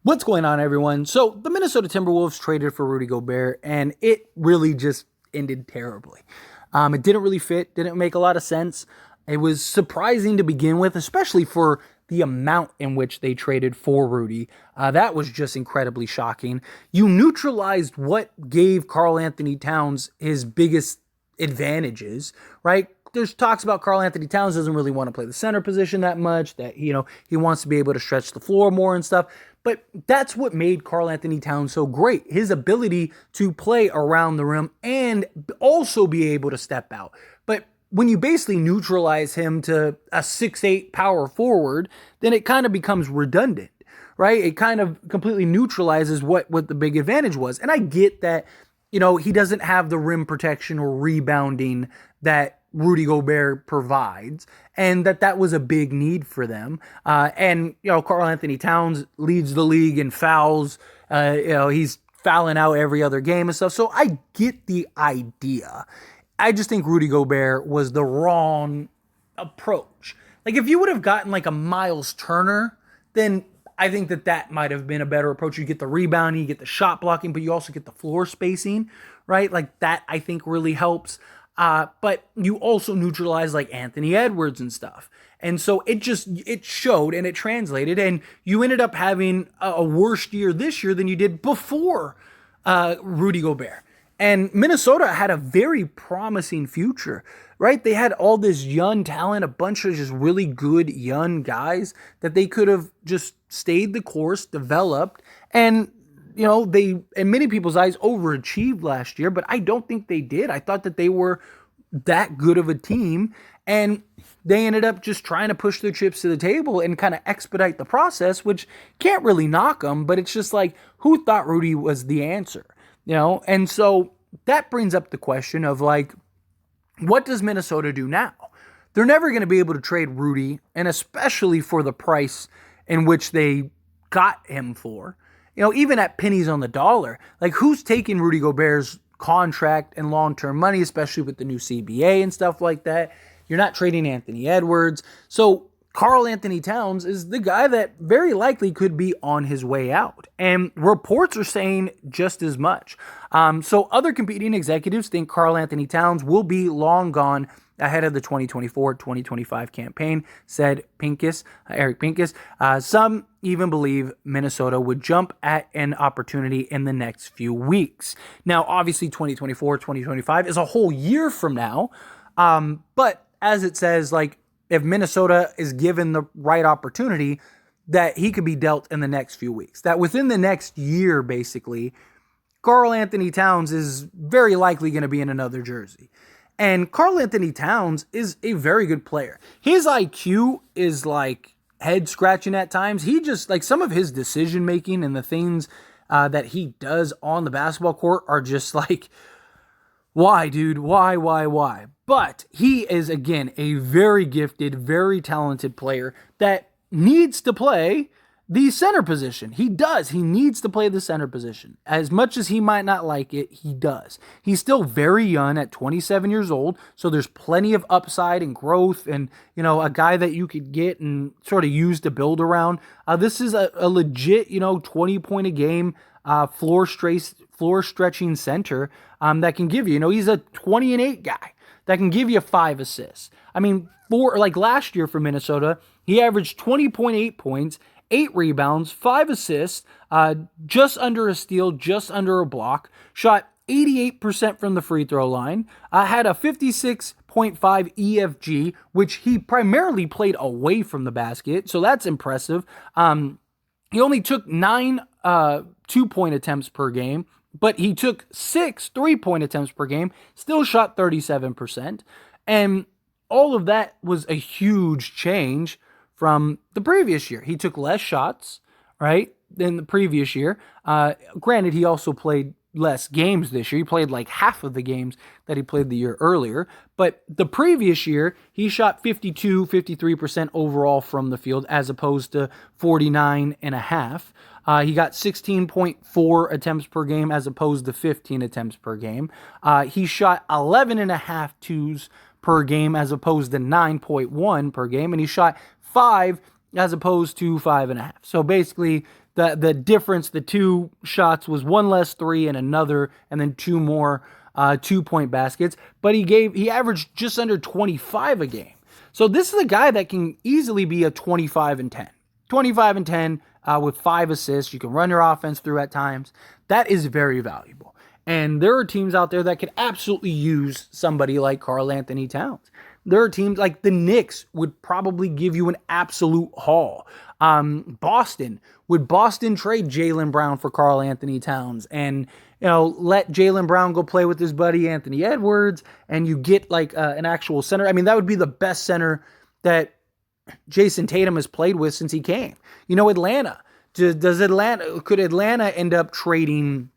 What's going on, everyone? So the Minnesota Timberwolves traded for Rudy Gobert, and it really just ended terribly. It didn't really fit, didn't make a lot of sense. It was surprising to begin with, especially for the amount in which they traded for Rudy. That was just incredibly shocking. You neutralized what gave Karl Anthony Towns his biggest advantages, right? There's talks about Karl Anthony Towns doesn't really want to play the center position that much, that, he wants to be able to stretch the floor more and stuff. But that's what made Karl Anthony Towns so great. His ability to play around the rim and also be able to step out. But when you basically neutralize him to a 6'8" power forward, then it kind of becomes redundant, right? It kind of completely neutralizes what the big advantage was. And I get that, he doesn't have the rim protection or rebounding that Rudy Gobert provides, and that was a big need for them. Karl Anthony Towns leads the league in fouls. He's fouling out every other game and stuff. So I get the idea. I just think Rudy Gobert was the wrong approach. Like, if you would have gotten like a Miles Turner, then I think that might have been a better approach. You get the rebounding, you get the shot blocking, but you also get the floor spacing, right? Like, that I think really helps. But you also neutralize like Anthony Edwards and stuff. And so it showed and it translated, and you ended up having a worse year this year than you did before Rudy Gobert. And Minnesota had a very promising future, right? They had all this young talent, a bunch of just really good young guys that they could have just stayed the course, developed, and they, in many people's eyes, overachieved last year, but I don't think they did. I thought that they were that good of a team, and they ended up just trying to push their chips to the table and kind of expedite the process, which can't really knock them, but it's just like, who thought Rudy was the answer? And so that brings up the question of like, what does Minnesota do now? They're never going to be able to trade Rudy, and especially for the price in which they got him for. Even at pennies on the dollar, like, who's taking Rudy Gobert's contract and long-term money, especially with the new CBA and stuff like that? You're not trading Anthony Edwards. So Karl Anthony Towns is the guy that very likely could be on his way out. And reports are saying just as much. So other competing executives think Karl Anthony Towns will be long gone ahead of the 2024-2025 campaign, said Eric Pincus. Some even believe Minnesota would jump at an opportunity in the next few weeks. Now, obviously, 2024-2025 is a whole year from now. But as it says, like, if Minnesota is given the right opportunity, that he could be dealt in the next few weeks. That within the next year, basically, Karl Anthony Towns is very likely going to be in another jersey. And Karl Anthony Towns is a very good player. His IQ is like head scratching at times. He just, like, some of his decision making and the things that he does on the basketball court are just like, why, dude? Why? But he is, again, a very gifted, very talented player that needs to play the center position. He does. He needs to play the center position. As much as he might not like it, he does. He's still very young at 27 years old, so there's plenty of upside and growth and, a guy that you could get and sort of use to build around. This is a legit, 20-point-a-game floor stretching center that can give you, he's a 20-8 guy that can give you 5 assists. I mean, last year for Minnesota, he averaged 20.8 points, 8 rebounds, 5 assists, just under a steal, just under a block, shot 88% from the free throw line, had a 56.5 EFG, which he primarily played away from the basket, so that's impressive. He only took 9 2-point attempts per game, but he took 6 3-point attempts per game, still shot 37%, and all of that was a huge change from the previous year. He took less shots, right, than the previous year. Granted, he also played less games this year. He played like half of the games that he played the year earlier. But the previous year, he shot 53% overall from the field as opposed to 49.5. He got 16.4 attempts per game as opposed to 15 attempts per game. He shot 11.5 twos per game as opposed to 9.1 per game. And he shot 5 as opposed to 5.5. So basically, the difference, the two shots was one less three and another, and then two more 2-point baskets. But he averaged just under 25 a game. So this is a guy that can easily be a 25 and 10. 25 and 10 with 5 assists. You can run your offense through at times. That is very valuable. And there are teams out there that could absolutely use somebody like Karl Anthony Towns. There are teams like the Knicks would probably give you an absolute haul. Boston, would Boston trade Jaylen Brown for Karl Anthony Towns and let Jaylen Brown go play with his buddy Anthony Edwards, and you get like an actual center? I mean, that would be the best center that Jason Tatum has played with since he came. Atlanta. Could Atlanta end up trading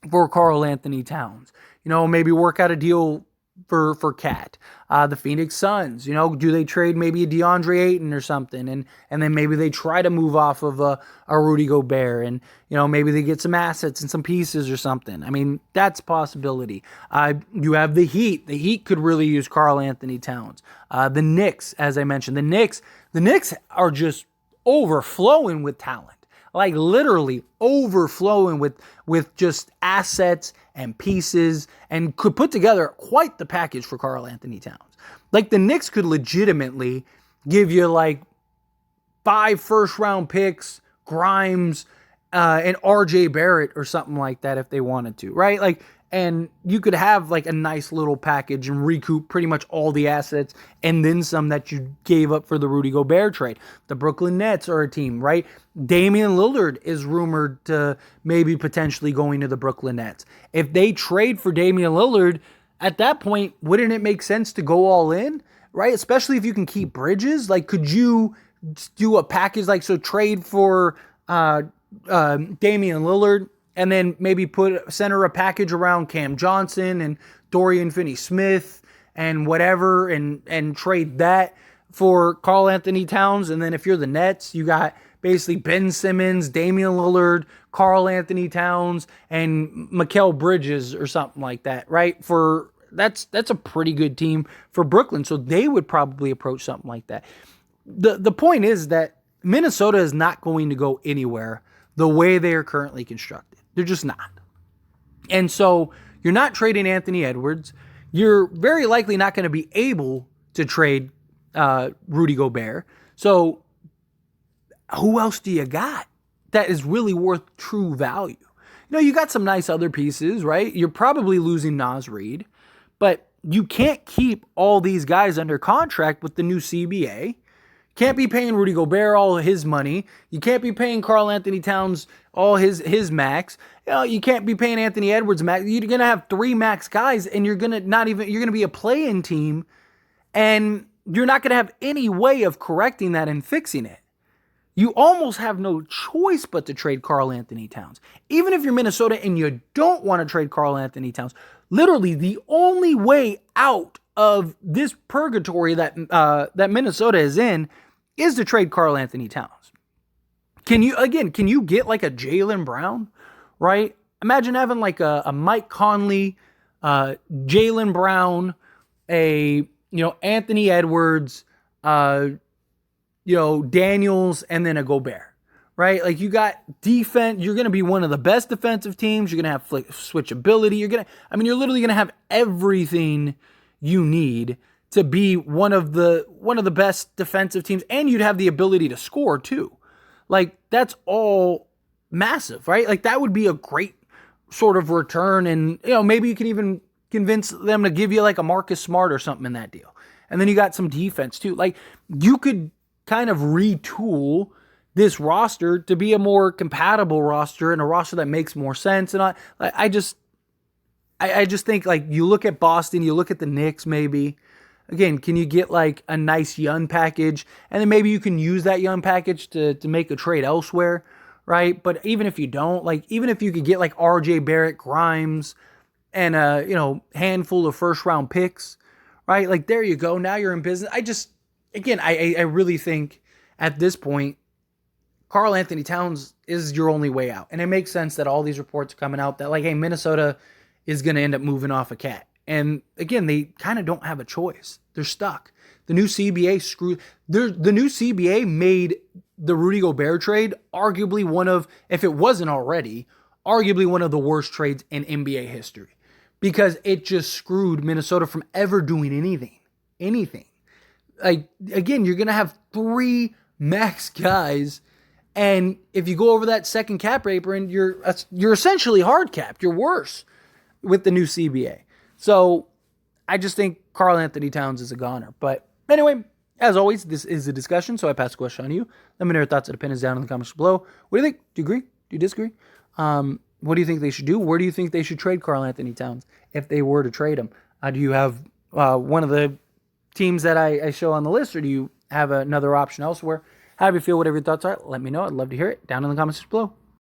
for Karl Anthony Towns? Maybe work out a deal for Cat. The Phoenix Suns, do they trade maybe a DeAndre Ayton or something, and then maybe they try to move off of a Rudy Gobert, and maybe they get some assets and some pieces or something. I mean, that's a possibility. You have the Heat. The Heat could really use Karl Anthony Towns. The Knicks, as I mentioned, the Knicks are just overflowing with talent. Like literally overflowing with just assets and pieces, and could put together quite the package for Karl Anthony Towns. Like the Knicks could legitimately give you like 5 first-round picks, Grimes, and RJ Barrett or something like that if they wanted to, right? Like, and you could have like a nice little package and recoup pretty much all the assets and then some that you gave up for the Rudy Gobert trade. The Brooklyn Nets are a team, right? Damian Lillard is rumored to maybe potentially going to the Brooklyn Nets. If they trade for Damian Lillard, at that point, wouldn't it make sense to go all in, right? Especially if you can keep Bridges. Like, could you do a package like, so trade for Damian Lillard, and then maybe center a package around Cam Johnson and Dorian Finney-Smith and whatever, and trade that for Karl Anthony Towns. And then if you're the Nets, you got basically Ben Simmons, Damian Lillard, Karl Anthony Towns, and Mikal Bridges or something like that, right? That's a pretty good team for Brooklyn. So they would probably approach something like that. The point is that Minnesota is not going to go anywhere the way they are currently constructed. They're just not. And so you're not trading Anthony Edwards. You're very likely not going to be able to trade Rudy Gobert. So who else do you got that is really worth true value? You got some nice other pieces, right? You're probably losing Naz Reid, but you can't keep all these guys under contract with the new CBA. Can't be paying Rudy Gobert all his money. You can't be paying Karl Anthony Towns all his max. You can't be paying Anthony Edwards max. You're gonna have 3 max guys, and you're gonna be a play-in team, and you're not gonna have any way of correcting that and fixing it. You almost have no choice but to trade Karl Anthony Towns. Even if you're Minnesota and you don't want to trade Karl Anthony Towns, literally the only way out of this purgatory that Minnesota is in is to trade Karl Anthony Towns. Can you get like a Jaylen Brown, right? Imagine having like a Mike Conley, Jaylen Brown, Anthony Edwards, Daniels, and then a Gobert, right? Like you got defense. You're going to be one of the best defensive teams. You're going to have switchability. You're literally going to have everything you need to be one of the best defensive teams, and you'd have the ability to score too. Like that's all massive, right? Like that would be a great sort of return, and maybe you can even convince them to give you like a Marcus Smart or something in that deal. And then you got some defense too. Like you could kind of retool this roster to be a more compatible roster and a roster that makes more sense. And I just think like you look at Boston, you look at the Knicks maybe. Again, can you get like a nice young package? And then maybe you can use that young package to make a trade elsewhere, right? But even if you don't, like even if you could get like RJ Barrett, Grimes, and a handful of first round picks, right? Like there you go. Now you're in business. I really think at this point, Karl Anthony Towns is your only way out. And it makes sense that all these reports are coming out that like, hey, Minnesota is going to end up moving off a Cat. And again, they kind of don't have a choice. They're stuck. The new CBA made the Rudy Gobert trade arguably one of, if it wasn't already, arguably one of the worst trades in NBA history, because it just screwed Minnesota from ever doing anything. Like, again, you're going to have 3 max guys, and if you go over that second cap apron, you're essentially hard capped. You're worse with the new CBA. So I just think Karl Anthony Towns is a goner. But anyway, as always, this is a discussion, so I pass the question on to you. Let me know your thoughts and opinions down in the comments below. What do you think? Do you agree? Do you disagree? What do you think they should do? Where do you think they should trade Karl Anthony Towns if they were to trade him? Do you have one of the teams that I show on the list, or do you have another option elsewhere? How do you feel? Whatever your thoughts are, let me know. I'd love to hear it down in the comments below.